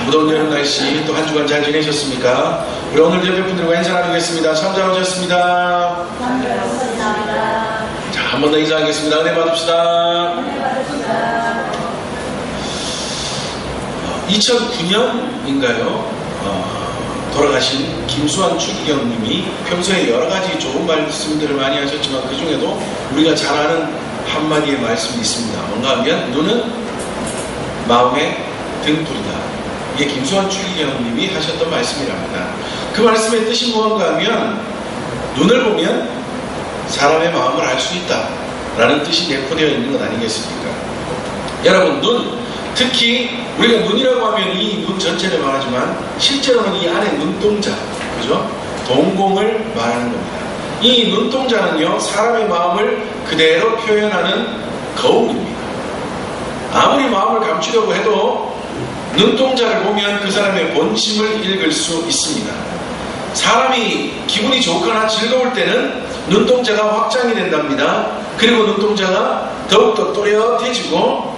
무더운 여름 날씨 또 한 주간 잘 지내셨습니까? 우리 오늘 옆에분들과 인사 나누겠습니다. 참 잘 오셨습니다. 자, 한 번 더 인사하겠습니다. 은혜 받읍시다. 2009년인가요? 돌아가신 김수환 추기경님이 평소에 여러가지 좋은 말씀들을 많이 하셨지만 그 중에도 우리가 잘 아는 한마디의 말씀이 있습니다. 뭔가 하면 눈은 마음의 등불이다. 이게 김수환 추기경님이 하셨던 말씀이랍니다. 그 말씀의 뜻이 무언가 하면 눈을 보면 사람의 마음을 알 수 있다 라는 뜻이 내포되어 있는 것 아니겠습니까? 여러분, 눈, 특히 우리가 눈이라고 하면 이 눈 전체를 말하지만 실제로는 이 안에 눈동자, 그죠? 동공을 말하는 겁니다. 이 눈동자는요, 사람의 마음을 그대로 표현하는 거울입니다. 아무리 마음을 감추려고 해도 눈동자를 보면 그 사람의 본심을 읽을 수 있습니다. 사람이 기분이 좋거나 즐거울 때는 눈동자가 확장이 된답니다. 그리고 눈동자가 더욱더 또렷해지고,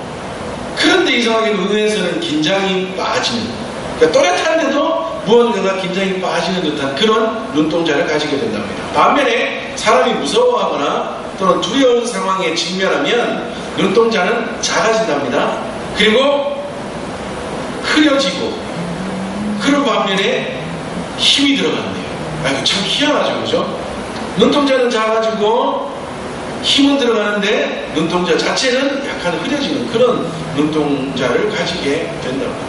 그런데 이상하게 눈에서는 긴장이 빠지는, 그러니까 또렷한데도 무언가가 긴장이 빠지는 듯한 그런 눈동자를 가지게 된답니다. 반면에 사람이 무서워하거나 또는 두려운 상황에 직면하면 눈동자는 작아진답니다. 그리고 흐려지고, 그런 반면에 힘이 들어간대요. 이거 참 희한하죠, 그죠? 눈동자는 작아지고 힘은 들어가는데 눈동자 자체는 약간 흐려지는 그런 눈동자를 가지게 된답니다.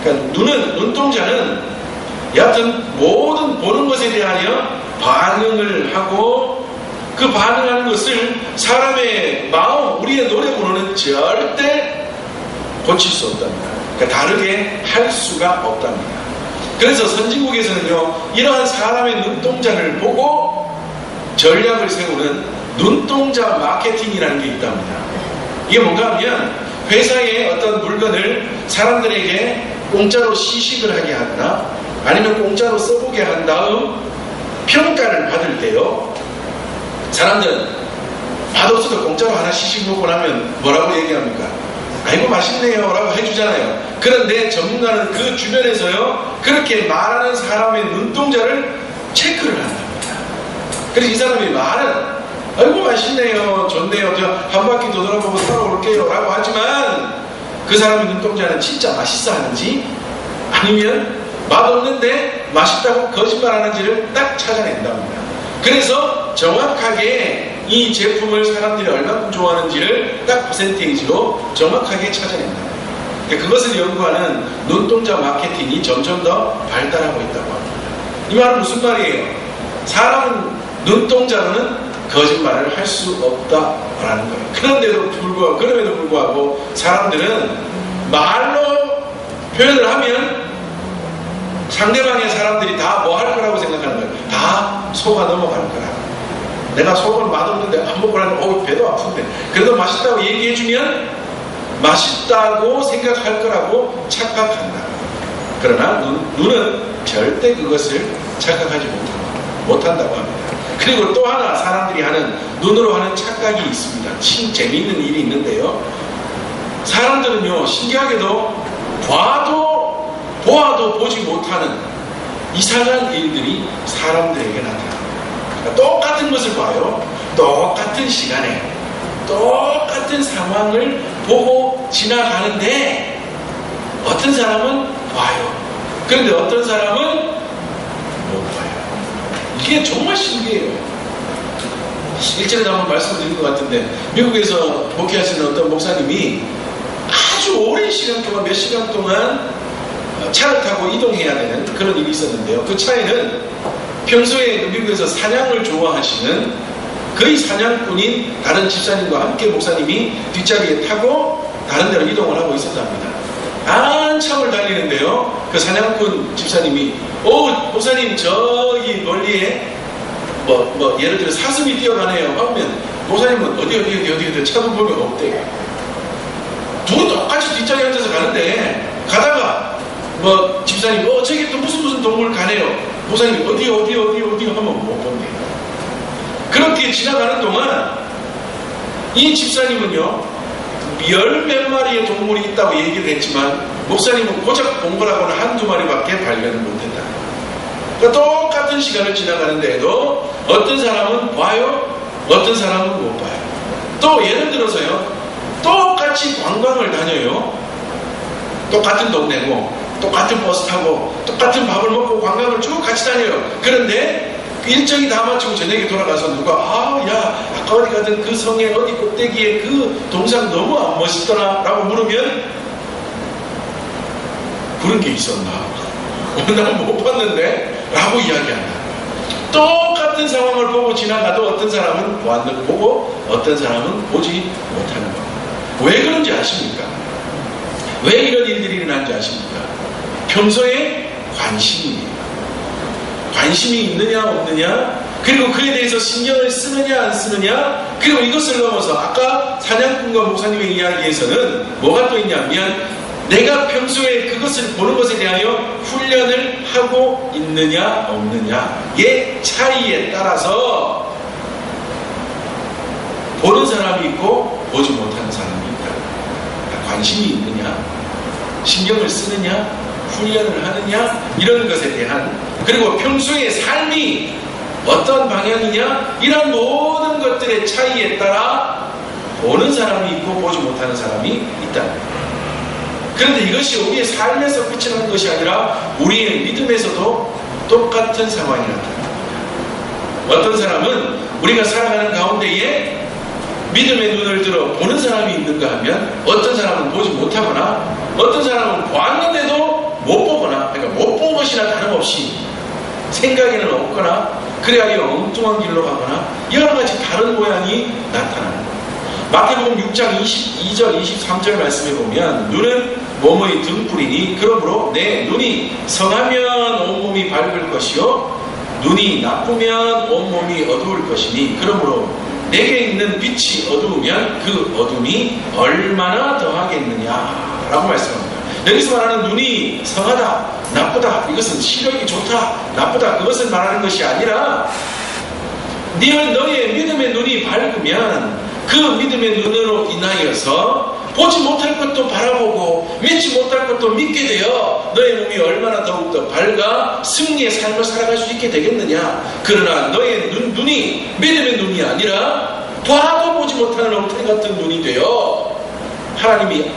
그러니까 눈동자는 여하튼 모든 보는 것에 대하여 반응을 하고, 그 반응하는 것을 사람의 마음, 우리의 노력으로는 절대 고칠 수 없답니다. 그러니까 다르게 할 수가 없답니다. 그래서 선진국에서는요, 이러한 사람의 눈동자를 보고 전략을 세우는 눈동자 마케팅이라는 게 있답니다. 이게 뭔가 하면 회사의 어떤 물건을 사람들에게 공짜로 시식을 하게 하거나 아니면 공짜로 써보게 한 다음 평가를 받을 때요, 사람들은 맛없어도 공짜로 하나 시식 먹고 나면 뭐라고 얘기합니까? 아이고 맛있네요 라고 해주잖아요. 그런데 전문가는 그 주변에서요, 그렇게 말하는 사람의 눈동자를 체크를 한답니다. 그래서 이 사람이 말은 아이고 맛있네요, 좋네요, 저 한 바퀴 더 돌아보고 따라올게요 라고 하지만 그 사람의 눈동자는 진짜 맛있어 하는지 아니면 맛없는데 맛있다고 거짓말하는지를 딱 찾아낸답니다. 그래서 정확하게 이 제품을 사람들이 얼마큼 좋아하는지를 딱 퍼센테이지로 정확하게 찾아낸다. 그것을 연구하는 눈동자 마케팅이 점점 더 발달하고 있다고 합니다. 이 말은 무슨 말이에요? 사람은 눈동자로는 거짓말을 할 수 없다라는 거예요. 그럼에도 불구하고 사람들은 말로 표현을 하면 상대방의 사람들이 다 뭐 할 거라고 생각하는 거예요. 다 속아 넘어갈 거라. 내가 속은 맛없는데 안 먹고 나면 배도 아픈데 그래도 맛있다고 얘기해주면 맛있다고 생각할 거라고 착각한다. 그러나 눈은 절대 그것을 착각하지 못한다고 합니다. 그리고 또 하나 사람들이 하는, 눈으로 하는 착각이 있습니다. 참 재미있는 일이 있는데요, 사람들은요, 신기하게도 보아도 보지 못하는 이상한 일들이 사람들에게 나타납니다. 똑같은 것을 봐요. 똑같은 시간에 똑같은 상황을 보고 지나가는데 어떤 사람은 봐요. 그런데 어떤 사람은 못 봐요. 이게 정말 신기해요. 일전에도 한번 말씀드린 것 같은데, 미국에서 목회하시는 어떤 목사님이 아주 오랜 시간 동안, 몇 시간 동안 차를 타고 이동해야 되는 그런 일이 있었는데요. 그 차에는 평소에 미국에서 사냥을 좋아하시는 거의 사냥꾼인 다른 집사님과 함께 목사님이 뒷자리에 타고 다른 데로 이동을 하고 있었답니다. 한참을 달리는데요, 그 사냥꾼 집사님이 목사님 저기 멀리에 예를 들어 사슴이 뛰어가네요 하면 목사님은 어디 차도 보면 없대요. 둘이 똑같이 뒷자리에 앉아서 가는데 가다가 집사님 저기 또 무슨 동물 가네요. 목사님 어디 하면 못 본대요. 그렇게 지나가는 동안 이 집사님은요, 열 몇 마리의 동물이 있다고 얘기를 했지만 목사님은 고작 본 거라고는 한두 마리밖에 발견을 못했다. 그러니까 똑같은 시간을 지나가는데도 어떤 사람은 봐요, 어떤 사람은 못 봐요. 또 예를 들어서요, 똑같이 관광을 다녀요. 똑같은 동네고 똑같은 버스 타고 똑같은 밥을 먹고 관광을 쭉 같이 다녀요. 그런데 일정이 다 마치고 저녁에 돌아가서 누가 아까 어디 가든 그 성의 어디 꼭대기에 그 동상 너무 안 멋있더라 라고 물으면 그런 게 있었나? 난 못 봤는데 라고 이야기한다. 똑같은 상황을 보고 지나가도 어떤 사람은 보고 어떤 사람은 보지 못하는 겁니다. 왜 그런지 아십니까? 왜 이런 일들이 일어나는지 아십니까? 평소에 관심이 있느냐 없느냐, 그리고 그에 대해서 신경을 쓰느냐 안 쓰느냐, 그리고 이것을 넘어서 아까 사냥꾼과 목사님의 이야기에서는 뭐가 또 있냐면 내가 평소에 그것을 보는 것에 대하여 훈련을 하고 있느냐 없느냐의 차이에 따라서 보는 사람이 있고 보지 못하는 사람이 있다. 관심이 있느냐, 신경을 쓰느냐, 훈련을 하느냐, 이런 것에 대한, 그리고 평소의 삶이 어떤 방향이냐, 이런 모든 것들의 차이에 따라 보는 사람이 있고 보지 못하는 사람이 있다. 그런데 이것이 우리의 삶에서 끝이 나는 것이 아니라 우리의 믿음에서도 똑같은 상황이 나타납니다. 어떤 사람은 우리가 살아가는 가운데에 믿음의 눈을 들어 보는 사람이 있는가 하면 어떤 사람은 보지 못하거나 어떤 사람은 보았는데도 못 보거나, 그러니까 못 본 것이나 다름없이 생각에는 없거나 그래야 엉뚱한 길로 가거나 여러 가지 다른 모양이 나타나는 거예요. 마태복음 6장 22절 23절 말씀에 보면 눈은 몸의 등불이니 그러므로 내 눈이 성하면 온몸이 밝을 것이요 눈이 나쁘면 온몸이 어두울 것이니 그러므로 내게 있는 빛이 어두우면 그 어둠이 얼마나 더하겠느냐 라고 말씀합니다. 여기서 말하는 눈이 성하다, 나쁘다, 이것은 시력이 좋다, 나쁘다, 그것을 말하는 것이 아니라 너의 믿음의 눈이 밝으면 그 믿음의 눈으로 인하여서 보지 못할 것도 바라보고 믿지 못할 것도 믿게 되어 너의 몸이 얼마나 더욱더 밝아 승리의 삶을 살아갈 수 있게 되겠느냐. 그러나 너의 눈이 믿음의 눈이 아니라 봐도 보지 못하는 엉터리 같은 눈이 되어 하나님이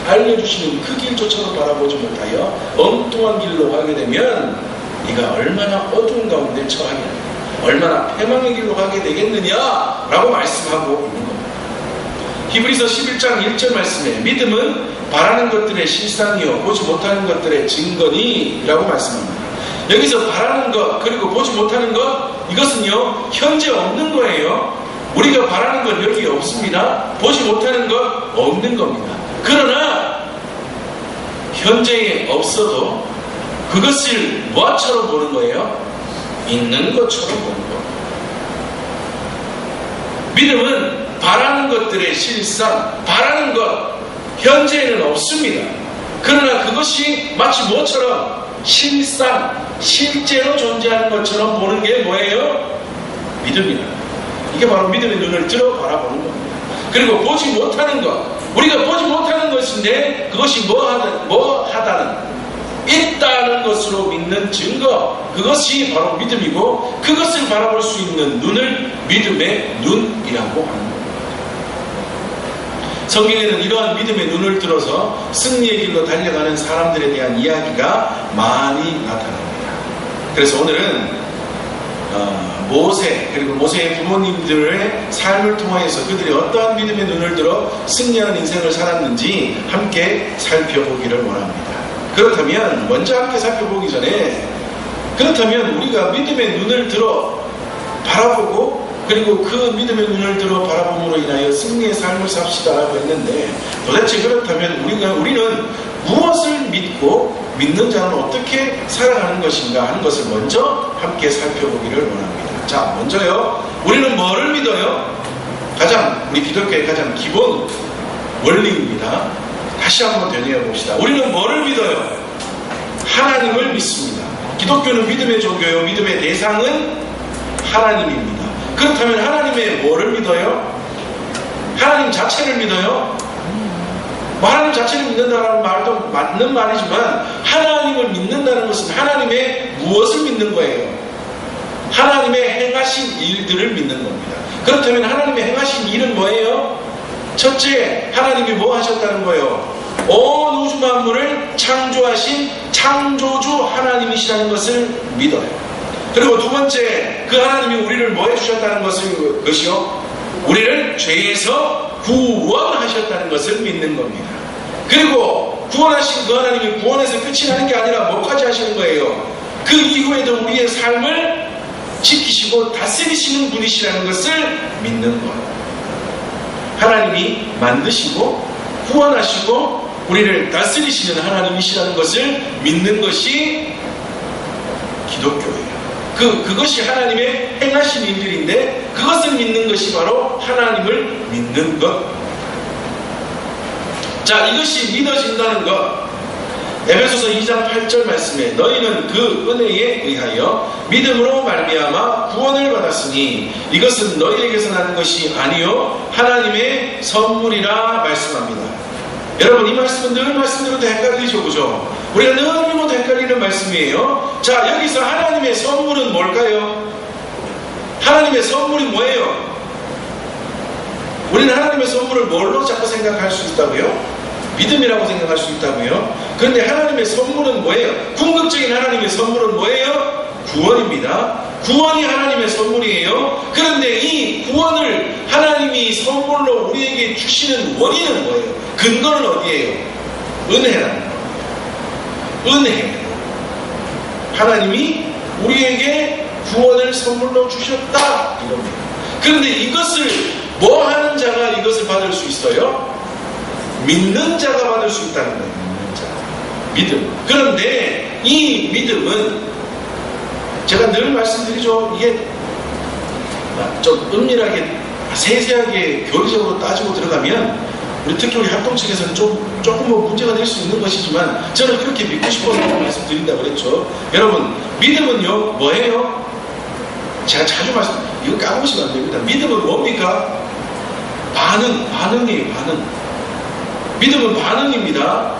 알려주시는 그 길조차도 바라보지 못하여 엉뚱한 길로 가게 되면 네가 얼마나 어두운 가운데 처하겠느냐, 얼마나 패망의 길로 가게 되겠느냐라고 말씀하고 있는 겁니다. 히브리서 11장 1절 말씀에 믿음은 바라는 것들의 실상이요 보지 못하는 것들의 증거니 라고 말씀합니다. 여기서 바라는 것 그리고 보지 못하는 것, 이것은요 현재 없는 거예요. 우리가 바라는 건 여기 없습니다. 보지 못하는 것 없는 겁니다. 그러나 현재에 없어도 그것을 뭐처럼 보는 거예요? 있는 것처럼 보는 것. 믿음은 바라는 것들의 실상, 바라는 것 현재에는 없습니다. 그러나 그것이 마치 뭐처럼 실상, 실제로 존재하는 것처럼 보는 게 뭐예요? 믿음이다. 이게 바로 믿음의 눈을 들어 바라보는 겁니다. 그리고 보지 못하는 것, 우리가 보지 못하는 것인데 그것이 뭐하다는, 있다는 것으로 믿는 증거, 그것이 바로 믿음이고 그것을 바라볼 수 있는 눈을 믿음의 눈이라고 하는 겁니다. 성경에는 이러한 믿음의 눈을 들어서 승리의 길로 달려가는 사람들에 대한 이야기가 많이 나타납니다. 그래서 오늘은 모세 그리고 모세의 부모님들의 삶을 통하여서 그들이 어떠한 믿음의 눈을 들어 승리하는 인생을 살았는지 함께 살펴보기를 원합니다. 그렇다면 먼저 함께 살펴보기 전에, 그렇다면 우리가 믿음의 눈을 들어 바라보고 그리고 그 믿음의 눈을 들어 바라봄으로 인하여 승리의 삶을 삽시다라고 했는데, 도대체 그렇다면 우리는 무엇을 믿고 믿는 자는 어떻게 살아가는 것인가 하는 것을 먼저 함께 살펴보기를 원합니다. 자, 먼저요, 우리는 뭐를 믿어요? 우리 기독교의 가장 기본 원리입니다. 다시 한번 되뇌어 봅시다. 우리는 뭐를 믿어요? 하나님을 믿습니다. 기독교는 믿음의 종교요, 믿음의 대상은 하나님입니다. 그렇다면 하나님의 뭐를 믿어요? 하나님 자체를 믿어요? 하나님 자체를 믿는다는 말도 맞는 말이지만 하나님을 믿는다는 것은 하나님의 무엇을 믿는 거예요? 하나님의 행하신 일들을 믿는 겁니다. 그렇다면 하나님의 행하신 일은 뭐예요? 첫째, 하나님이 뭐 하셨다는 거예요? 온 우주 만물을 창조하신 창조주 하나님이시라는 것을 믿어요. 그리고 두 번째, 그 하나님이 우리를 뭐 해주셨다는 것이요? 우리를 죄에서 구원하셨다는 것을 믿는 겁니다. 그리고 구원하신 그 하나님이 구원에서 끝이 나는 게 아니라 뭐까지 하시는 거예요? 그 이후에도 우리의 삶을 지키시고 다스리시는 분이시라는 것을 믿는 거예요. 하나님이 만드시고 구원하시고 우리를 다스리시는 하나님이시라는 것을 믿는 것이 기독교예요. 그것이 하나님의 행하신 일들인데 그것을 믿는 것이 바로 하나님을 믿는 것. 자, 이것이 믿어진다는 것. 에베소서 2장 8절 말씀에 너희는 그 은혜에 의하여 믿음으로 말미암아 구원을 받았으니 이것은 너희에게서 나는 것이 아니요 하나님의 선물이라 말씀합니다. 여러분, 이 말씀은 늘 말씀드려도 헷갈리죠, 그죠? 우리가 늘 읽어도 헷갈리는 말씀이에요. 자, 여기서 하나님의 선물은 뭘까요? 하나님의 선물이 뭐예요? 우리는 하나님의 선물을 뭘로 자꾸 생각할 수 있다고요? 믿음이라고 생각할 수 있다고요? 그런데 하나님의 선물은 뭐예요? 궁극적인 하나님의 선물은 뭐예요? 구원입니다. 구원이 하나님의 선물이에요. 그런데 이 구원을 하나님이 선물로 우리에게 주시는 원인은 뭐예요? 근거는 어디예요? 은혜라는 거예요. 은혜. 하나님이 우리에게 구원을 선물로 주셨다, 이겁니다. 그런데 이것을 뭐 하는 자가 이것을 받을 수 있어요? 믿는 자가 받을 수 있다는 거예요. 믿는 자. 믿음. 그런데 이 믿음은 제가 늘 말씀드리죠. 이게 좀 은밀하게 세세하게 교리적으로 따지고 들어가면 우리 특히 우리 합동 측에서는 조금 뭐 문제가 될 수 있는 것이지만 저는 그렇게 믿고 싶어서 말씀드린다고 그랬죠. 여러분, 믿음은요 뭐예요? 제가 자주 이거 까먹으시면 안 됩니다. 믿음은 뭡니까? 반응이에요. 반응. 믿음은 반응입니다.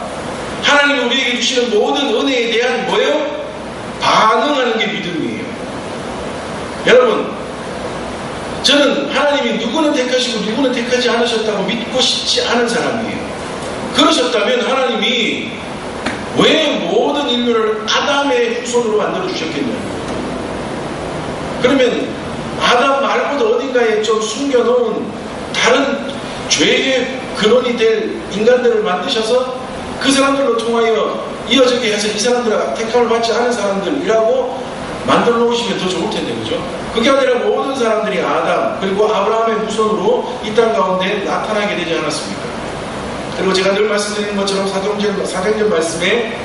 하나님이 우리에게 주시는 모든 은혜에 대한 뭐예요? 반응하는 게 믿음이에요. 여러분, 저는 하나님이 누구는 택하시고 누구는 택하지 않으셨다고 믿고 싶지 않은 사람이에요. 그러셨다면 하나님이 왜 모든 인류를 아담의 후손으로 만들어 주셨겠냐고요. 그러면 아담 말고도 어딘가에 좀 숨겨놓은 다른 죄의 근원이 될 인간들을 만드셔서 그 사람들로 통하여 이어지게 해서 이 사람들 택함을 받지 않은 사람들이라고 만들어 놓으시면 더 좋을 텐데, 그죠? 그게 아니라 모든 사람들이 아담 그리고 아브라함의 후손으로 이 땅 가운데 나타나게 되지 않았습니까? 그리고 제가 늘 말씀드리는 것처럼 사도행전 말씀에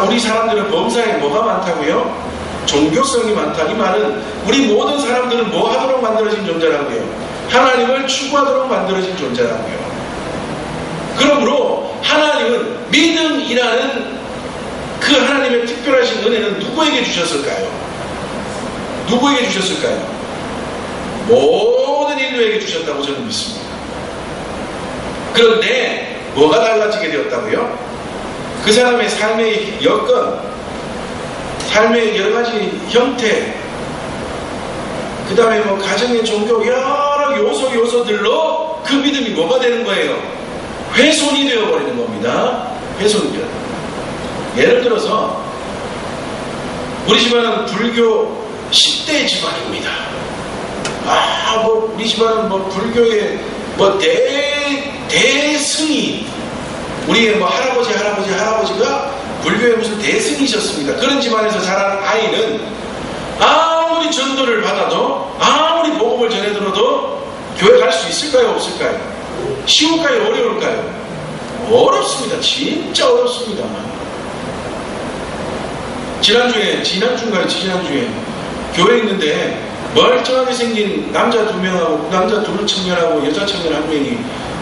우리 사람들은 범사에 뭐가 많다고요? 종교성이 많다. 이 말은 우리 모든 사람들은 뭐 하도록 만들어진 존재라고요? 하나님을 추구하도록 만들어진 존재라고요. 그러므로 하나님은 믿음이라는 그 하나님의 특별하신 은혜는 누구에게 주셨을까요? 누구에게 주셨을까요? 모든 인류에게 주셨다고 저는 믿습니다. 그런데 뭐가 달라지게 되었다고요? 그 사람의 삶의 여건, 삶의 여러 가지 형태, 그 다음에 뭐 가정의 종교 여러 요소들로 그 믿음이 뭐가 되는 거예요? 훼손이 되어버리는 겁니다. 훼손이 되어요. 예를 들어서 우리 집안은 불교 10대 집안입니다. 우리 집안은 뭐 불교의 뭐 대승이, 우리의 뭐 할아버지가 불교의 무슨 대승이셨습니다. 그런 집안에서 자란 아이는 아무리 전도를 받아도 아무리 복음을 전해들어도 교회 갈 수 있을까요? 없을까요? 쉬울까요? 어려울까요? 어렵습니다. 진짜 어렵습니다. 지난주에 교회에 있는데 멀쩡하게 생긴 남자 2명하고 남자 2청년하고 여자 청년 1명이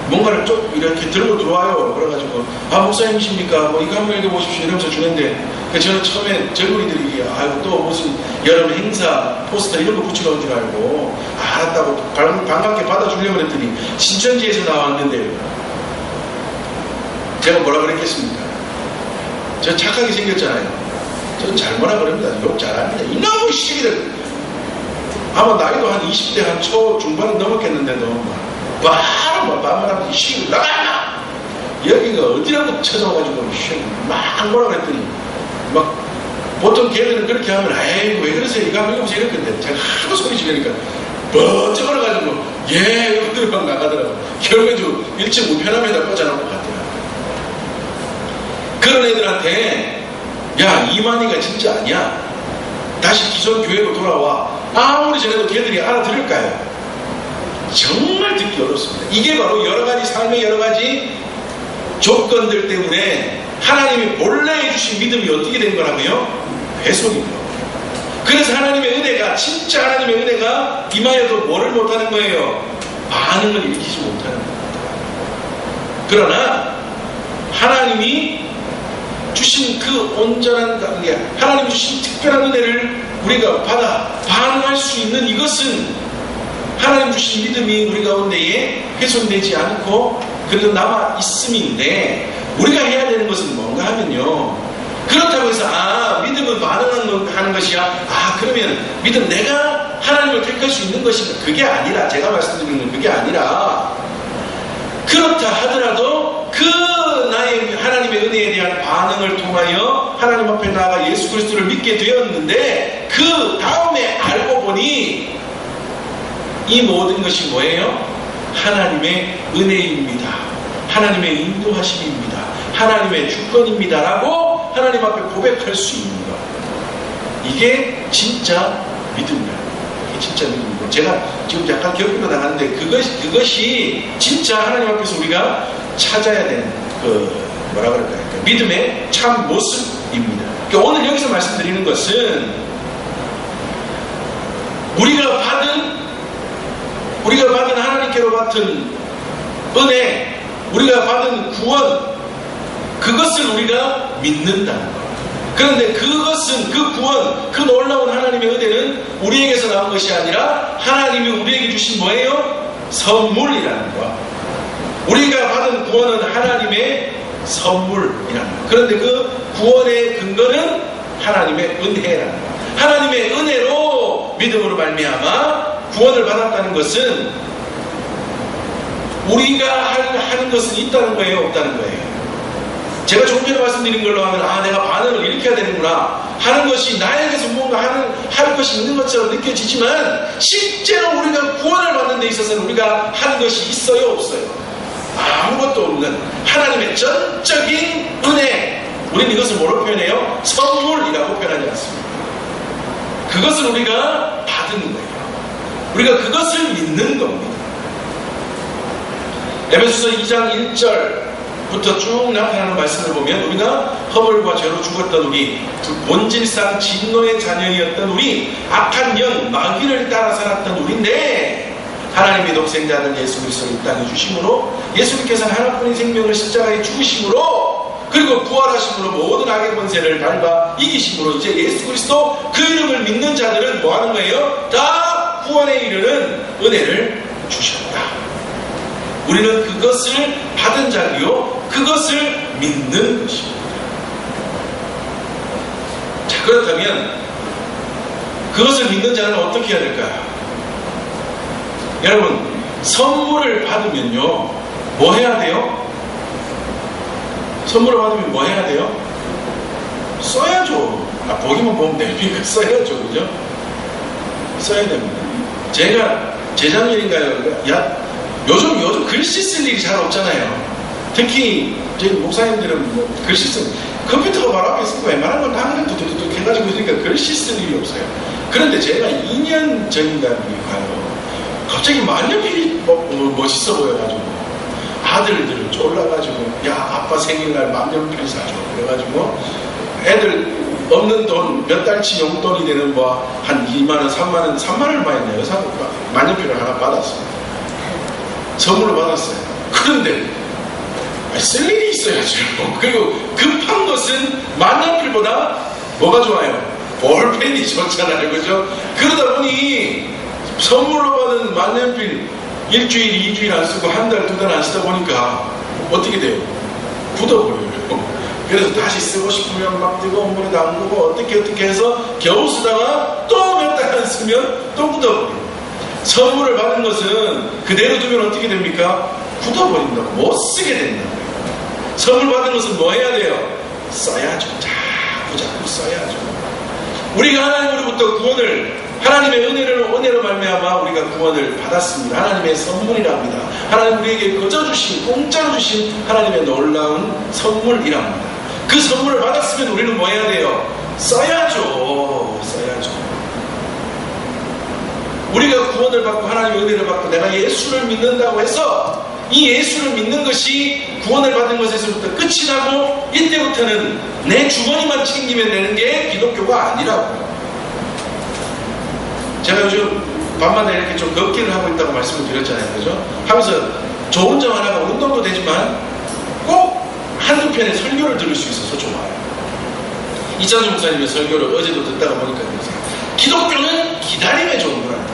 뭔가를 좀 이렇게 들고 들어와요. 그래가지고 목사님이십니까? 뭐 이거 한번 읽어보십시오 이러면서 주는데 저는 처음에 젊은이들이 또 무슨 여름 행사 포스터 이런 거 붙이러 온 줄 알고 알았다고 반갑게 받아주려고 했더니 신천지에서 나왔는데 제가 뭐라 그랬겠습니까? 저 착하게 생겼잖아요. 저는 잘 뭐라 그럽니다. 욕 잘합니다. 이놈의 시기들. 아마 나이도 한 20대 한 초중반은 넘었겠는데도 바로 반말하면서 이 시기를 나가라! 여기가 어디라고 찾아와가지고 막 뭐라 그랬더니 막 보통 걔들은 그렇게 하면 아이고 왜 그러세요? 이거 하면 이러면서 이랬는데 제가 하도 소리 지르니까 번쩍 걸어가지고 예 이러더니 막 나가더라고. 결국에 좀 1층 우편함에다 꽂아놓고 갔더라고. 그런 애들한테 야 이만희가 진짜 아니야. 다시 기존 교회로 돌아와. 아무리 전해도 걔들이 알아들을까요? 정말 듣기 어렵습니다. 이게 바로 여러가지 삶의 여러가지 조건들 때문에 하나님이 본래 해주신 믿음이 어떻게 된 거라고요? 훼손이죠. 그래서 하나님의 은혜가 진짜 하나님의 은혜가 임하여도 뭐를 못하는 거예요? 반응을 일으키지 못하는 겁니다. 그러나 하나님이 주신 그 온전한 관계, 하나님이 주신 특별한 은혜를 우리가 받아 반응할 수 있는 이것은 하나님 주신 믿음이 우리 가운데에 훼손되지 않고 그래도 남아 있음인데 우리가 해야 되는 것은 뭔가 하면요. 그렇다고 해서 믿음은 반응하는 것이야. 그러면 믿음 내가 하나님을 택할 수 있는 것인가? 그게 아니라 제가 말씀드리는 건 그게 아니라 그렇다 하더라도 그 나의 하나님의 은혜에 대한 반응을 통하여 하나님 앞에 나아가 예수 그리스도를 믿게 되었는데 그 다음에 알고 보니 이 모든 것이 뭐예요? 하나님의 은혜입니다. 하나님의 인도하심입니다. 하나님의 주권입니다. 라고 하나님 앞에 고백할 수 있는 것. 이게 진짜 믿음이에요. 이게 진짜 믿음이고 제가 지금 약간 격분도 나가는데 그것이 진짜 하나님 앞에서 우리가 찾아야 되는 뭐라 그럴까요? 믿음의 참 모습입니다. 그러니까 오늘 여기서 말씀드리는 것은 우리가 받은 하나님께로 받은 은혜, 우리가 받은 구원, 그것을 우리가 믿는다는 것. 그런데 그것은 그 구원, 그 놀라운 하나님의 은혜는 우리에게서 나온 것이 아니라 하나님이 우리에게 주신 뭐예요? 선물이라는 것. 우리가 받은 구원은 하나님의 선물이라는 것. 그런데 그 구원의 근거는 하나님의 은혜라는 것. 하나님의 은혜로 믿음으로 말미암아 구원을 받았다는 것은 우리가 하는 것은 있다는 거예요? 없다는 거예요? 제가 조금 전에 말씀드린 걸로 하면 내가 반응을 일으켜야 되는구나 하는 것이 나에게서 뭔가 할 것이 있는 것처럼 느껴지지만 실제로 우리가 구원을 받는 데 있어서는 우리가 하는 것이 있어요? 없어요? 아무것도 없는 하나님의 전적인 은혜, 우리는 이것을 뭐로 표현해요? 선물이라고 표현하지 않습니다. 그것을 우리가 받은 거예요. 우리가 그것을 믿는 겁니다. 에베소서 2장 1절부터 쭉 나타나는 말씀을 보면 우리가 허물과 죄로 죽었던 우리, 본질상 진노의 자녀이었던 우리, 악한 영 마귀를 따라 살았던 우리인데 하나님의 독생자는 예수 그리스도를 이 땅에 주심으로, 예수님께서는 하나뿐인 생명을 십자가에 죽으심으로, 그리고 부활하심으로 모든 악의 권세를 밟아 이기심으로 이제 예수 그리스도 그 이름을 믿는 자들은 뭐 하는 거예요? 다 구원에 이르는 은혜를 주셨다. 우리는 그것을 받은 자리요, 그것을 믿는 것입니다. 자, 그렇다면 그것을 믿는 자는 어떻게 해야 될까요? 여러분, 선물을 받으면요 뭐 해야 돼요? 선물을 받으면 뭐 해야 돼요? 써야죠. 보기만 보면 되니까 써야죠. 그죠? 써야 됩니다. 제가 재작년인가요? 요즘 글씨 쓸 일이 잘 없잖아요. 특히 저희 목사님들은 뭐 글씨 컴퓨터가 바로 앞에 있으니까 웬만한 건 항상 두두둑 해가지고 있으니까 글씨 쓸 일이 없어요. 그런데 제가 2년 전인가 가요. 갑자기 만년필이 멋있어 보여가지고 아들들을 쫄라가지고 야 아빠 생일날 만년필 사줘 그래가지고 애들 없는 돈 몇 달치 용돈이 되는 뭐 한 2만원 3만원 많이 내요. 만년필을 하나 받았습니다. 선물로 받았어요. 그런데 쓸 일이 있어야죠. 그리고 급한 것은 만년필보다 뭐가 좋아요? 볼펜이 좋잖아요. 그죠? 그러다 보니 선물로 받은 만년필 일주일, 2주일 안 쓰고 한 달, 2달 안 쓰다 보니까 어떻게 돼요? 굳어버려요. 그래서 다시 쓰고 싶으면 막 뜨거운 물에 담그고 어떻게 해서 겨우 쓰다가 또 몇 달 안 쓰면 또 굳어버려요. 선물을 받은 것은 그대로 두면 어떻게 됩니까? 굳어버린다고, 못 쓰게 된다고. 선물 받은 것은 뭐 해야 돼요? 써야죠. 자꾸 써야죠. 우리가 하나님으로부터 구원을, 하나님의 은혜로 말미암아 우리가 구원을 받았습니다. 하나님의 선물이랍니다. 하나님 우리에게 거저 주신, 공짜로 주신 하나님의 놀라운 선물이랍니다. 그 선물을 받았으면 우리는 뭐 해야 돼요? 써야죠. 우리가 구원을 받고 하나님의 은혜를 받고 내가 예수를 믿는다고 해서 이 예수를 믿는 것이 구원을 받은 것에서부터 끝이 나고 이때부터는 내 주머니만 챙기면 되는 게 기독교가 아니라고요. 제가 요즘 밤마다 이렇게 좀 걷기를 하고 있다고 말씀을 드렸잖아요. 그죠? 하면서 좋은 점 하나가 운동도 되지만 꼭 한두 편의 설교를 들을 수 있어서 좋아요. 이찬수 목사님의 설교를 어제도 듣다가 보니까 기독교는 기다림의 종교란다.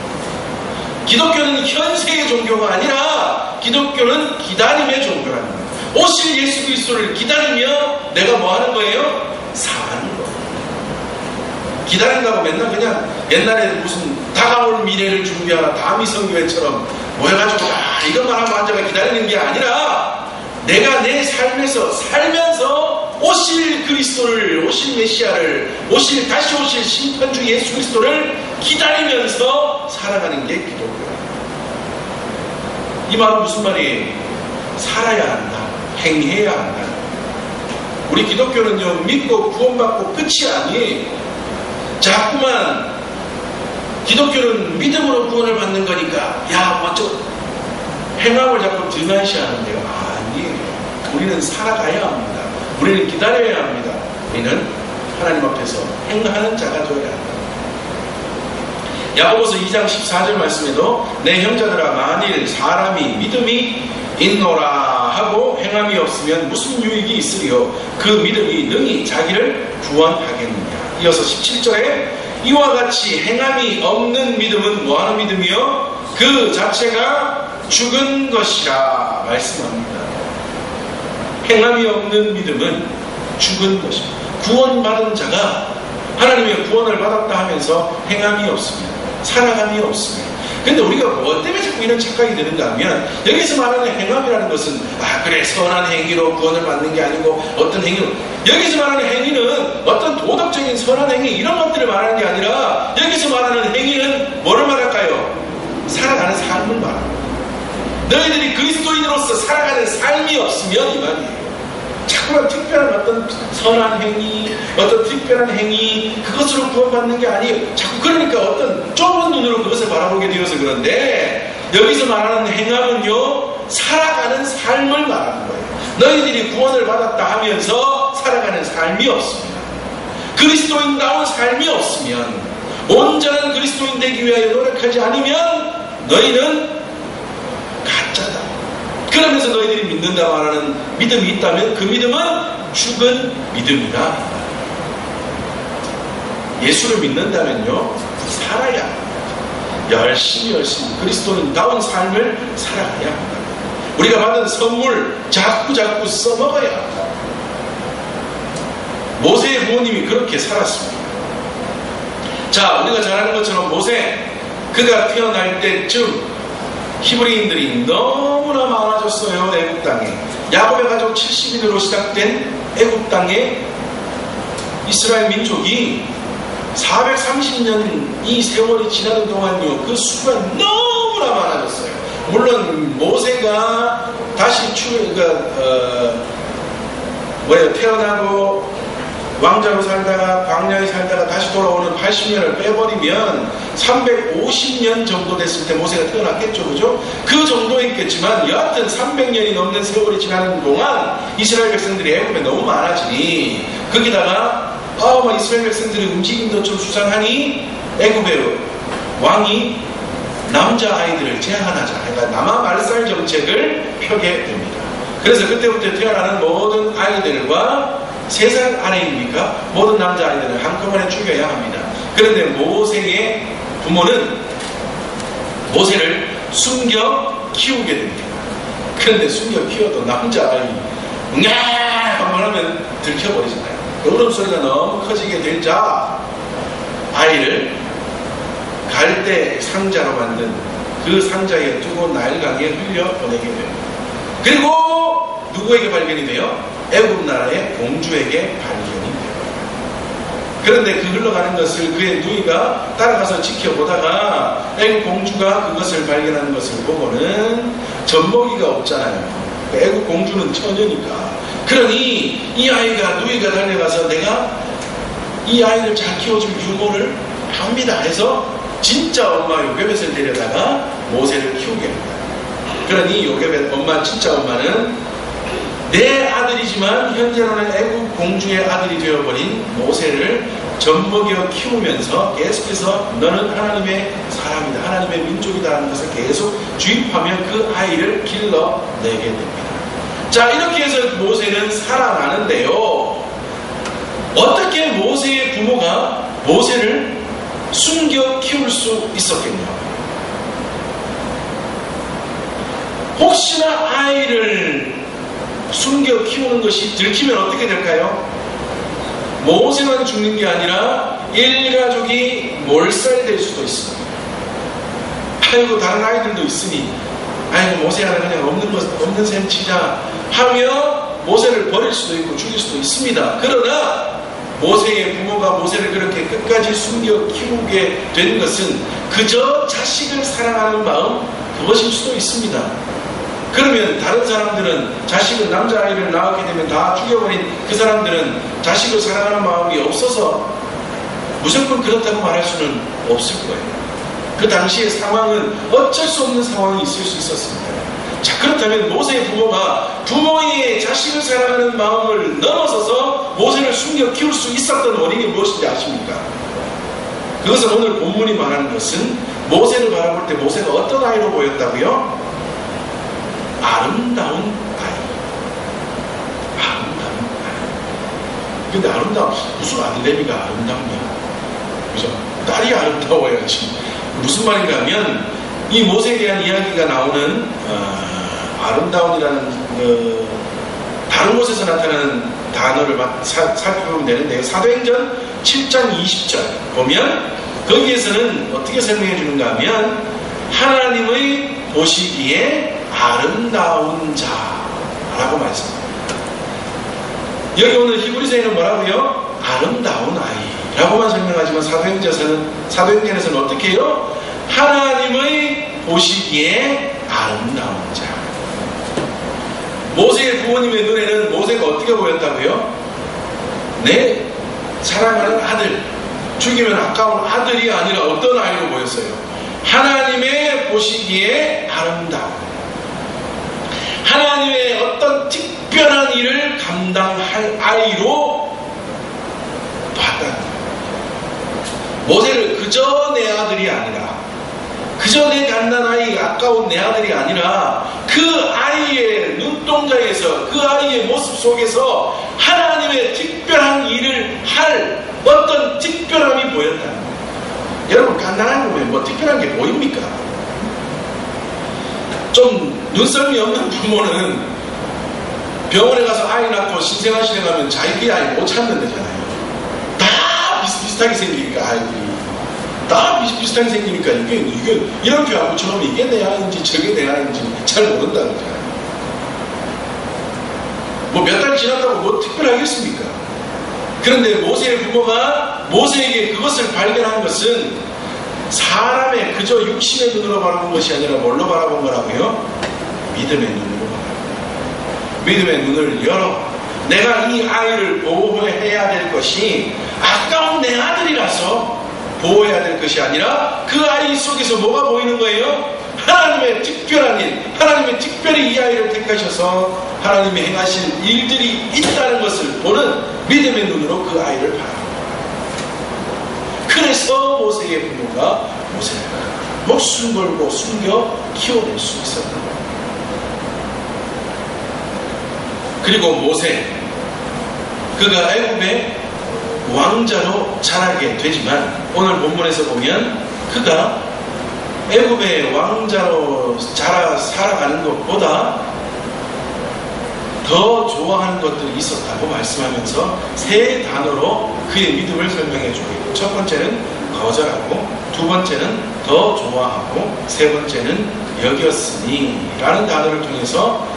기독교는 현세의 종교가 아니라 기독교는 기다림의 종교랍니다. 오실 예수 그리스도를 기다리며 내가 뭐 하는 거예요? 사는 거예요. 기다린다고 맨날 그냥 옛날에 무슨 다가올 미래를 준비하라 다미 선교회처럼 모여가지고 이것만 하고 앉아가 기다리는 게 아니라 내가 내 삶에서 살면서 오실 그리스도를, 오실 메시아를, 다시 오실 심판주 예수 그리스도를 기다리면서 살아가는 게 기독교예요. 이 말은 무슨 말이에요? 살아야 한다. 행해야 한다. 우리 기독교는요, 믿고 구원받고 끝이 아니에요. 자꾸만 기독교는 믿음으로 구원을 받는 거니까 먼저 행함을 자꾸 등한시하는데요. 아니에요. 우리는 살아가야 합니다. 우리는 기다려야 합니다. 우리는 하나님 앞에서 행하는 자가 되어야 합니다. 야고보서 2장 14절 말씀에도 내 형제들아 만일 사람이 믿음이 있노라 하고 행함이 없으면 무슨 유익이 있으리요? 그 믿음이 능히 자기를 구원하겠느냐. 이어서 17절에 이와 같이 행함이 없는 믿음은 뭐하는 믿음이요? 그 자체가 죽은 것이라 말씀합니다. 행함이 없는 믿음은 죽은 것입니다. 구원받은 자가 하나님의 구원을 받았다 하면서 행함이 없습니다. 살아감이 없습니다. 근데 우리가 뭐 때문에 자꾸 이런 착각이 드는가 하면 여기서 말하는 행함이라는 것은 그래 선한 행위로 구원을 받는 게 아니고 어떤 행위로, 여기서 말하는 행위는 어떤 도덕적인 선한 행위 이런 것들을 말하는 게 아니라 여기서 말하는 행위는 뭐를 말할까요? 살아가는 삶을 말합니다. 너희들이 그리스도인으로서 살아가는 삶이 없으면 이 말이에요. 자꾸만 특별한 어떤 선한 행위, 어떤 특별한 행위, 그것으로 구원받는 게 아니에요. 자꾸 그러니까 어떤 좁은 눈으로 그것을 바라보게 되어서 그런데 여기서 말하는 행함은요, 살아가는 삶을 말하는 거예요. 너희들이 구원을 받았다 하면서 살아가는 삶이 없습니다. 그리스도인다운 삶이 없으면, 온전한 그리스도인 되기 위하여 노력하지 않으면 너희는 가짜다. 그러면서 너희들이 믿는다 말하는 믿음이 있다면 그 믿음은 죽은 믿음이다. 예수를 믿는다면요, 살아야 합니다. 열심히 그리스도인다운 삶을 살아가야 합니다. 우리가 받은 선물 자꾸 써먹어야 합니다. 모세의 부모님이 그렇게 살았습니다. 자, 우리가 잘 아는 것처럼 모세, 그가 태어날 때쯤 히브리인들이 너무나 많아졌어요. 애굽 땅에. 야곱의 가족 70인으로 시작된 애굽 땅에 이스라엘 민족이 430년이 세월이 지나는 동안요, 그 수가 너무나 많아졌어요. 물론 모세가 다시 태어나고 왕자로 살다가 광야에 살다가 다시 돌아오는 80년을 빼버리면 350년 정도 됐을 때 모세가 태어났겠죠. 그죠? 그 정도 있겠지만 여하튼 300년이 넘는 세월이 지나는 동안 이스라엘 백성들이 애굽에 너무 많아지니 거기다가 이스라엘 백성들의 움직임도 좀 수상하니 애굽의 왕이 남자아이들을 제한하자. 그러니까 남아 말살 정책을 펴게 됩니다. 그래서 그때부터 태어나는 모든 아이들과 3살 아래입니까? 모든 남자아이들을 한꺼번에 죽여야 합니다. 그런데 모세의 부모는 모세를 숨겨 키우게 됩니다. 그런데 숨겨 키워도 남자아이 한번 하면 들켜버리잖아요. 그 울음소리가 너무 커지게 되자 아이를 갈대 상자로 만든 그 상자에 두고 나일강에 흘려 보내게 됩니다. 그리고 누구에게 발견이 돼요? 애굽 나라의 공주에게 발견이 돼요. 그런데 그 흘러가는 것을 그의 누이가 따라가서 지켜보다가 애굽 공주가 그것을 발견하는 것을 보고는 젖먹이가 없잖아요. 애굽 공주는 처녀니까. 그러니 이 아이가 누이가 달려가서 내가 이 아이를 잘 키워줄 유모를 합니다 해서 진짜 엄마 요게벳을 데려다가 모세를 키우게 합니다. 그러니 요게벳 엄마, 진짜 엄마는 내 아들이지만 현재로는 애굽 공주의 아들이 되어버린 모세를 젖먹여 키우면서 계속해서 너는 하나님의 사람이다, 하나님의 민족이다 하는 것을 계속 주입하며 그 아이를 길러내게 됩니다. 자, 이렇게 해서 모세는 살아나는데요. 어떻게 모세의 부모가 모세를 숨겨 키울 수 있었겠냐? 혹시나 아이를 숨겨 키우는 것이 들키면 어떻게 될까요? 모세만 죽는 게 아니라 일가족이 몰살될 수도 있습니다. 아이고 다른 아이들도 있으니 아이고 모세야는 그냥 없는 셈 치자 하며 모세를 버릴 수도 있고 죽일 수도 있습니다. 그러나 모세의 부모가 모세를 그렇게 끝까지 숨겨 키우게 된 것은 그저 자식을 사랑하는 마음, 그것일 수도 있습니다. 그러면 다른 사람들은 자식을, 남자아이를 낳게 되면 다 죽여버린 그 사람들은 자식을 사랑하는 마음이 없어서 무조건 그렇다고 말할 수는 없을 거예요. 그 당시의 상황은 어쩔 수 없는 상황이 있을 수 있었습니다. 자, 그렇다면 모세의 부모가 부모의 자식을 사랑하는 마음을 넘어서서 모세를 숨겨 키울 수 있었던 원인이 무엇인지 아십니까? 그것은 오늘 본문이 말하는 것은 모세를 바라볼 때 모세가 어떤 아이로 보였다고요? 아름다운 아이. 아름다운 아이. 근데 아름다운, 무슨 아들내미가 아름답냐? 그죠? 딸이 아름다워야지. 무슨 말인가 하면 이 모세에 대한 이야기가 나오는 아름다운이라는 다른 곳에서 나타나는 단어를 살펴보면 되는데요. 사도행전 7장 20절 보면 거기에서는 어떻게 설명해 주는가 하면 하나님의 보시기에 아름다운 자라고 말씀합니다. 여기 오늘 히브리서에는 뭐라고요? 아름다운 아이라고만 설명하지만 사도행전에서는 어떻게 해요? 하나님의 보시기에 아름다운 자. 모세의 부모님의 눈에는 모세가 어떻게 보였다고요? 내 사랑하는 아들, 죽이면 아까운 아들이 아니라 어떤 아이로 보였어요? 하나님의 보시기에 아름다운, 하나님의 어떤 특별한 일을 감당할 아이로 봤다. 모세를 그저 내 아들이 아니라, 그저 내 갓난아이 아까운 내 아들이 아니라 그 아이의 눈동자에서, 그 아이의 모습 속에서 하나님의 특별한 일을 할 어떤 특별함이 보였다는 거예요. 여러분, 갓난아이 보면 뭐 특별한 게 보입니까? 좀 눈썰미 없는 부모는 병원에 가서 아이 낳고 신생아실에 가면 자기의 아이 못 찾는 데잖아요. 다 비슷비슷하게 생기니까, 아이들이 다 비슷비슷하게 생기니까 이게 이렇게 하고 처음 이게 내 아이인지 저게 내 아이인지 잘 모른다는 거잖아요. 뭐 몇 달 지났다고 뭐 특별하겠습니까? 그런데 모세의 부모가 모세에게 그것을 발견한 것은 사람의 그저 육신의 눈으로 바라본 것이 아니라 뭘로 바라본 거라고요? 믿음의 눈으로 바라본 거예요. 믿음의 눈을 열어 내가 이 아이를 보호해야 될 것이 아까운 내 아들이라서 보호해야 될 것이 아니라 그 아이 속에서 뭐가 보이는 거예요? 하나님의 특별한 일, 하나님이 특별히 이 아이를 택하셔서 하나님이 행하실 일들이 있다는 것을 보는 믿음의 눈으로 그 아이를 바라봅니다. 그래서 모세의 부모가 모세를 목숨 걸고 숨겨 키워낼 수 있었던 거예요. 그리고 모세, 그가 애굽의 왕자로 자라게 되지만 오늘 본문에서 보면 그가 애굽의 왕자로 살아가는 것보다 더 좋아하는 것들이 있었다고 말씀하면서 세 단어로 그의 믿음을 설명해 주고 있고, 첫 번째는 거절하고, 두 번째는 더 좋아하고, 세 번째는 여겼으니 라는 단어를 통해서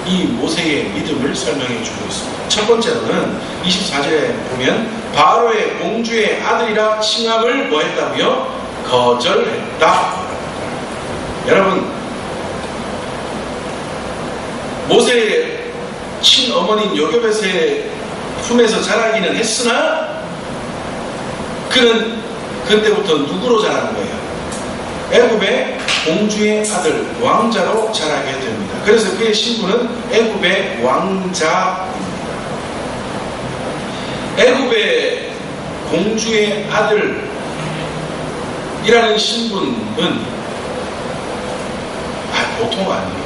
이 모세의 믿음을 설명해 주고 있습니다. 첫 번째로는 24절에 보면 바로의 공주의 아들이라 칭함을 뭐 했다고요? 거절했다. 여러분, 모세의 친어머니인 요게벳의 품에서 자라기는 했으나 그는 그때부터 누구로 자라는 거예요? 애굽의 공주의 아들, 왕자로 자라게 됩니다. 그래서 그의 신분은 애굽의 왕자입니다. 애굽의 공주의 아들이라는 신분은 보통 아니에요.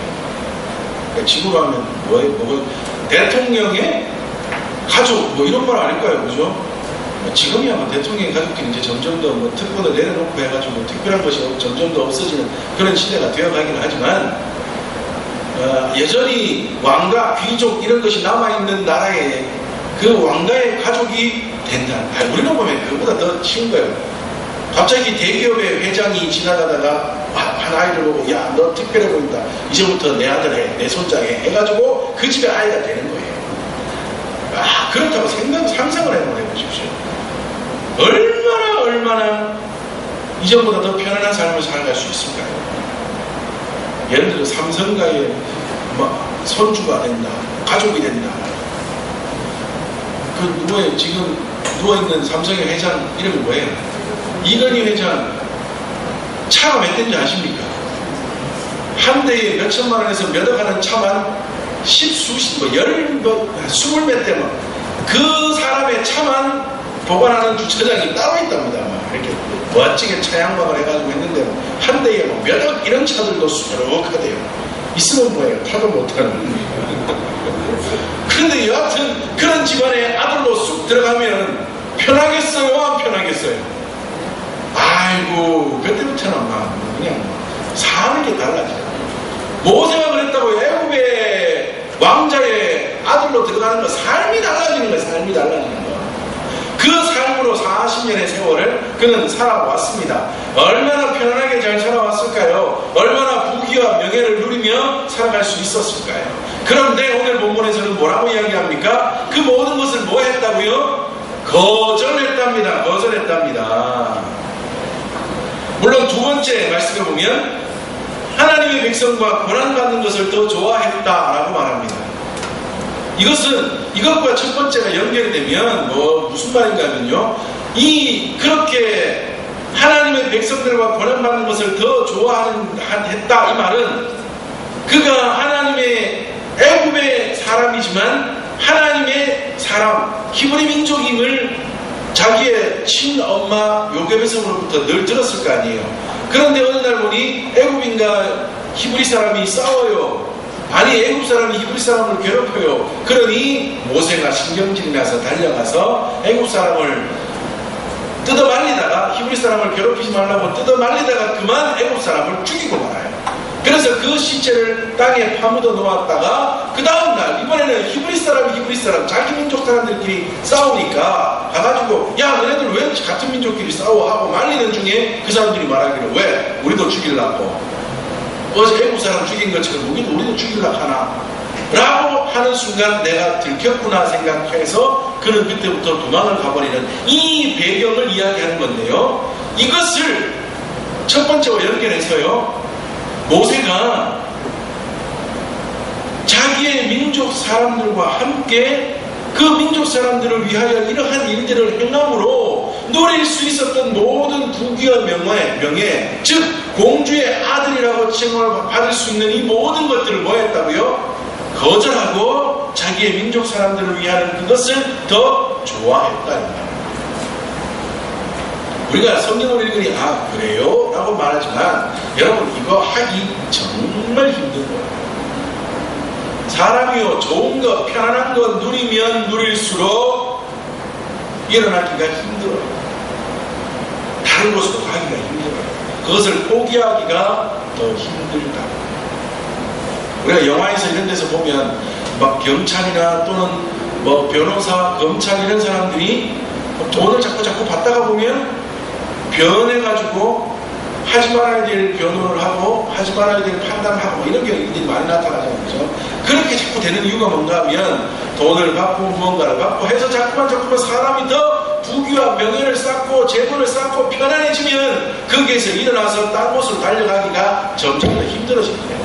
그러니까 지구로 하면 뭐예요? 대통령의 가족, 뭐 이런 말 아닐까요? 그죠? 지금이야 뭐 대통령의 가족끼리 이제 점점 더 뭐 특권을 내려놓고 해가지고 특별한 것이 점점 더 없어지는 그런 시대가 되어가긴 하지만, 여전히 왕가, 귀족 이런 것이 남아있는 나라에 그 왕가의 가족이 된다. 우리가 보면 그보다 더 쉬운 거예요. 갑자기 대기업의 회장이 지나가다가 한 아이를 보고, 야, 너 특별해 보인다. 이제부터 내 아들 해, 내 손자 해. 해가지고 그 집의 아이가 되는 거예요. 그렇다고 상상을 한번 해보십시오. 얼마나 이전보다 더 편안한 삶을 살아갈 수 있을까요? 예를 들어 삼성가의 선주가 된다, 가족이 된다. 그 누구예요? 지금 누워있는 삼성의 회장 이름이 뭐예요? 이건희 회장. 차가 몇 대인지 아십니까? 한 대에 몇 천만 원에서 몇억 하는 차만 십수십, 스물 몇 대만. 그 사람의 차만 보관하는 주차장이 따로 있답니다. 이렇게 멋지게 차양막을 해가지고 했는데 한 대에 몇억 이런 차들도 수두룩하대요. 있으면 뭐예요? 타도 못하는. 그런데 여하튼 그런 집안의 아들로 쑥 들어가면 편하겠어요? 안 편하겠어요? 아이고, 그때부터는 그냥 사는 게 달라져요. 모세가 그랬다고 애굽의 왕자의 아들로 들어가는 거, 삶이 달라지는 거예요. 삶이 달라지는 거. 그 삶으로 40년의 세월을 그는 살아왔습니다. 얼마나 편안하게 잘 살아왔을까요? 얼마나 부귀와 명예를 누리며 살아갈 수 있었을까요? 그런데 오늘 본문에서는 뭐라고 이야기합니까? 그 모든 것을 뭐 했다고요? 거절했답니다. 거절했답니다. 물론 두 번째 말씀에 보면 하나님의 백성과 고난받는 것을 더 좋아했다라고 말합니다. 이것과 첫 번째가 연결이 되면 무슨 말인가 하면요, 그렇게 하나님의 백성들과 고난받는 것을 더 좋아했다 이 말은 그가 하나님의 애굽의 사람이지만 하나님의 사람, 히브리 민족임을 자기의 친엄마 요게벳으로부터 늘 들었을 거 아니에요. 그런데 어느 날 보니 애굽인과 히브리 사람이 싸워요. 아니, 애굽 사람이 히브리 사람을 괴롭혀요. 그러니 모세가 신경질이 나서 달려가서 애굽 사람을 뜯어 말리다가, 히브리 사람을 괴롭히지 말라고 뜯어 말리다가 그만 애굽 사람을 죽이고 말아요. 그래서 그 시체를 땅에 파묻어 놓았다가 그 다음날 이번에는 히브리 사람 자기 민족 사람들끼리 싸우니까 가가지고, 야, 너네들 왜 같은 민족끼리 싸워? 하고 말리는 중에 그 사람들이 말하기를, 왜? 우리도 죽이려고. 어제 애국 사람 죽인 것처럼 우리도 죽이려고 하나? 라고 하는 순간 내가 들켰구나 생각해서 그는 그때부터 도망을 가버리는 이 배경을 이야기하는 건데요. 이것을 첫 번째와 연결해서요, 모세가 자기의 민족 사람들과 함께 그 민족 사람들을 위하여 이러한 일들을 행함으로 누릴 수 있었던 모든 부귀와 명예, 즉 공주의 아들이라고 칭함을 받을 수 있는 이 모든 것들을 뭐 했다고요? 거절하고 자기의 민족 사람들을 위하는 그것을 더 좋아했다. 우리가 성경을 읽으니 그래요? 라고 말하지만 여러분, 이거 하기 정말 힘든 거예요. 사람이요, 좋은 것, 편안한 것 누리면 누릴수록 일어나기가 힘들어요. 다른 곳으로 가기가 힘들어요. 그것을 포기하기가 더 힘들다. 우리가 영화에서 이런 데서 보면 막 경찰이나 또는 뭐 변호사, 검찰 이런 사람들이 돈을 자꾸 받다가 보면 변해가지고 하지 말아야 될 변호를 하고 하지 말아야 될 판단을 하고 이런 경우들이 많이 나타나잖아요. 그죠? 그렇게 자꾸 되는 이유가 뭔가 하면 돈을 받고 무언가를 받고 해서 자꾸만 사람이 더 부귀와 명예를 쌓고 재물을 쌓고 편안해지면 거기에서 일어나서 딴 곳으로 달려가기가 점점 더 힘들어집니다.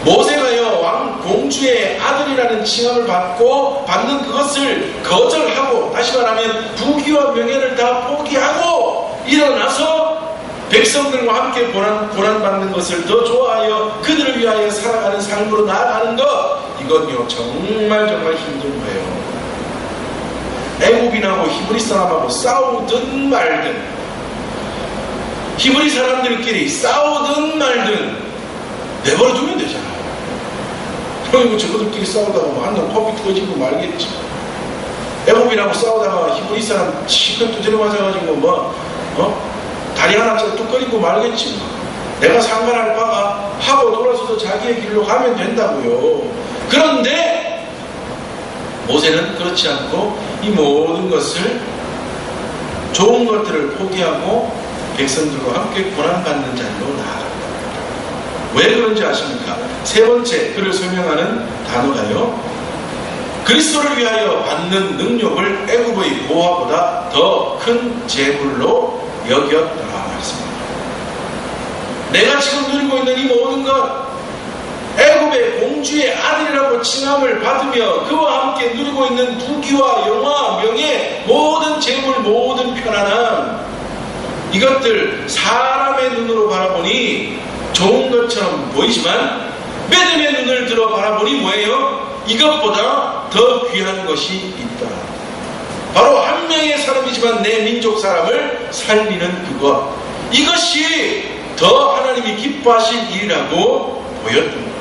모세가요, 왕 공주의 아들이라는 칭함을 받는 그것을 거절하고, 다시 말하면 부귀와 명예를 다 포기하고 일어나서 백성들과 함께 고난받는 것을 더 좋아하여 그들을 위하여 살아가는 삶으로 나아가는 것, 이건요 정말 힘든 거예요. 애굽인하고 히브리 사람하고 싸우든 말든, 히브리 사람들끼리 싸우든 말든 내버려 두면 되잖아요. 그리고 저들끼리 싸우다가 뭐 한 놈 코피 터지고 말겠지. 애굽인하고 싸우다가 히브리 사람 실컷 두드려 맞아가지고 다리 하나짜리 뚝 꺼리고 말겠지. 내가 상관할 바가 하고 돌아서서 자기의 길로 가면 된다고요. 그런데 모세는 그렇지 않고 이 모든 것을, 좋은 것들을 포기하고 백성들과 함께 고난받는 자리로 나아갑니다. 왜 그런지 아십니까? 세 번째 그를 설명하는 단어가요, 그리스도를 위하여 받는 능력을 애굽의 보화보다 더 큰 재물로 여겼더라 말했습니다. 내가 지금 누리고 있는 이 모든 것, 애굽의 공주의 아들이라고 칭함을 받으며 그와 함께 누리고 있는 부귀와 영화, 명예, 모든 재물, 모든 편안함, 이것들 사람의 눈으로 바라보니 좋은 것처럼 보이지만 믿음의 눈을 들어 바라보니 뭐예요? 이것보다 더 귀한 것이 있다. 바로 한 명의 사람이지만 내 민족 사람을 살리는 그것, 이것이 더 하나님이 기뻐하실 일이라고 보였던 것.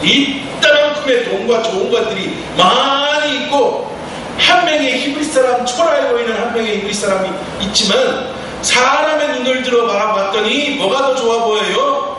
이따만큼의 돈과 좋은 것들이 많이 있고 한 명의 히브리 사람, 초라해 보이는 한 명의 히브리 사람이 있지만 사람의 눈을 들어 바라봤더니 뭐가 더 좋아 보여요?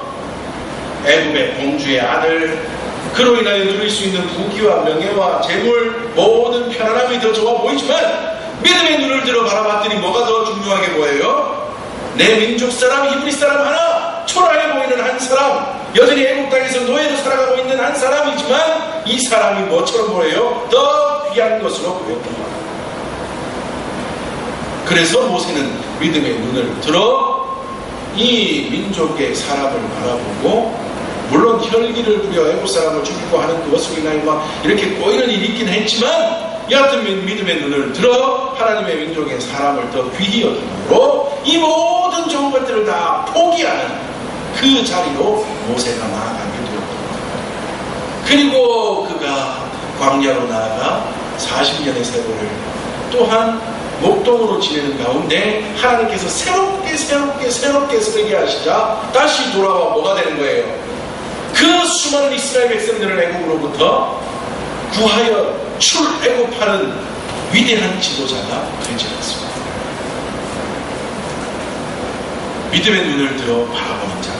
애굽의 공주의 아들, 그로 인하여 누릴 수 있는 부귀와 명예와 재물, 모든 편안함이 더 좋아 보이지만 믿음의 눈을 들어 바라봤더니 뭐가 더 중요하게 보여요? 내 민족 사람, 히브리 사람 하나, 초라해 보이는 한 사람, 여전히 애국 땅에서 노예로 살아가고 있는 한 사람이지만 이 사람이 뭐처럼 보여요? 더 귀한 것으로 보였던 거예요. 그래서 모세는 믿음의 눈을 들어 이 민족의 사람을 바라보고, 물론 혈기를 부려 애국 사람을 죽이고 하는 그것으로 인하여 막 이렇게 꼬이는 일이 있긴 했지만, 여하튼 믿음의 눈을 들어 하나님의 민족의 사람을 더 귀히 여김으로 이 모든 좋은 것들을 다 포기하는 그 자리로 모세가 나아가게 되었다. 그리고 그가 광야로 나아가 40년의 세월을 또한 목동으로 지내는 가운데 하나님께서 새롭게 설계 하시자 다시 돌아와 뭐가 되는 거예요? 그 수많은 이스라엘 백성들을 애국으로부터 구하여 출애굽하는 위대한 지도자가 되지 않습니다. 믿음의 눈을 들어 바라보는 자.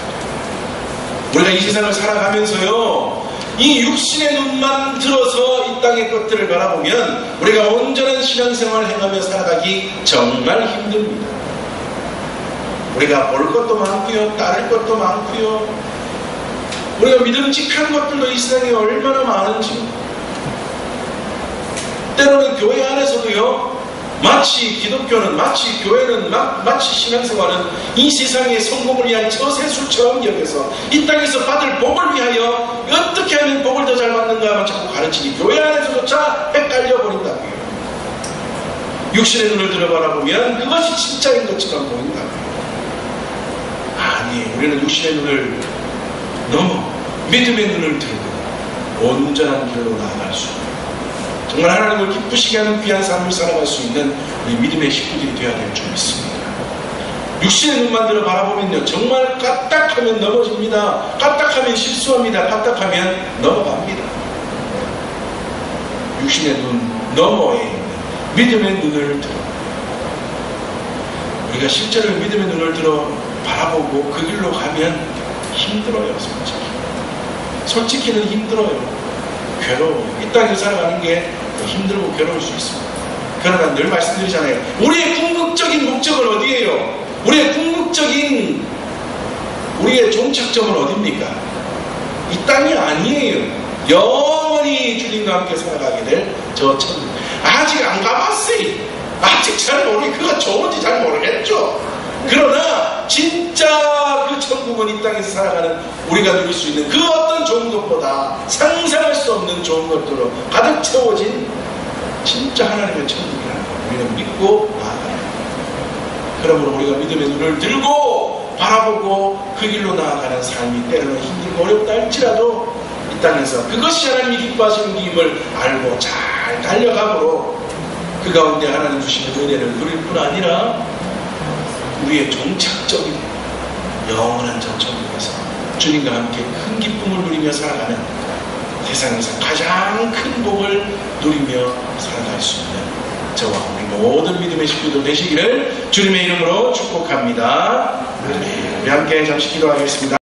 우리가 이 세상을 살아가면서요, 이 육신의 눈만 들어서 이 땅의 것들을 바라보면 우리가 온전한 신앙생활을 행하며 살아가기 정말 힘듭니다. 우리가 볼 것도 많고요, 따를 것도 많고요, 우리가 믿음직한 것들도 이 세상에 얼마나 많은지, 때로는 교회 안에서도요, 마치 기독교는, 마치 교회는, 마치 신앙생활은 이 세상의 성공을 위한 저세술처럼 여겨서 이 땅에서 받을 복을 위하여 어떻게 하면 복을 더 잘 받는가만 자꾸 가르치니 교회 안에서조차 헷갈려 버린다고요. 육신의 눈을 들어 바라보면 그것이 진짜인 것처럼 보인다고요. 아니, 우리는 육신의 눈을 넘어 믿음의 눈을 들고 온전한 길로 나아갈 수 있는, 정말 하나님을 기쁘시게 하는 귀한 삶을 살아갈 수 있는 우리 믿음의 식구들이 되어야 될 줄 믿습니다. 육신의 눈만 들어 바라보면요, 정말 까딱하면 넘어집니다. 까딱하면 실수합니다. 까딱하면 넘어갑니다. 육신의 눈 너머에 있는 믿음의 눈을 들어, 우리가 실제로 믿음의 눈을 들어 바라보고 그 길로 가면 힘들어요. 솔직히는 힘들어요. 괴로워요. 이 땅에서 살아가는 게 힘들고 괴로울 수 있습니다. 그러나 늘 말씀드리잖아요. 우리의 궁극적인 목적은 어디예요? 우리의 종착점은 어디입니까? 이 땅이 아니에요. 영원히 주님과 함께 살아가게 될 저 천국. 아직 안 가봤어요. 아직 잘 모르겠어요. 그가 좋은지 잘 모르겠죠. 그러나 진짜 그 천국은 이 땅에서 살아가는 우리가 누릴 수 있는 그 어떤 좋은 것보다 상상할 수 없는 좋은 것들로 가득 채워진 진짜 하나님의 천국이라는 걸 우리는 믿고 나아가요. 그러므로 우리가 믿음의 눈을 들고 바라보고 그 길로 나아가는 삶이 때로는 힘들고 어렵다 할지라도 이 땅에서 그것이 하나님이 기뻐하시는 길임을 알고 잘 달려가므로 그 가운데 하나님 주시는 은혜를 누릴 뿐 아니라 우리의 종착적인 영원한 저 천국에서 주님과 함께 큰 기쁨을 누리며 살아가는 세상에서 가장 큰 복을 누리며 살아갈 수 있는 저와 우리 모든 믿음의 식구들 되시기를 주님의 이름으로 축복합니다. 우리 함께 잠시 기도하겠습니다.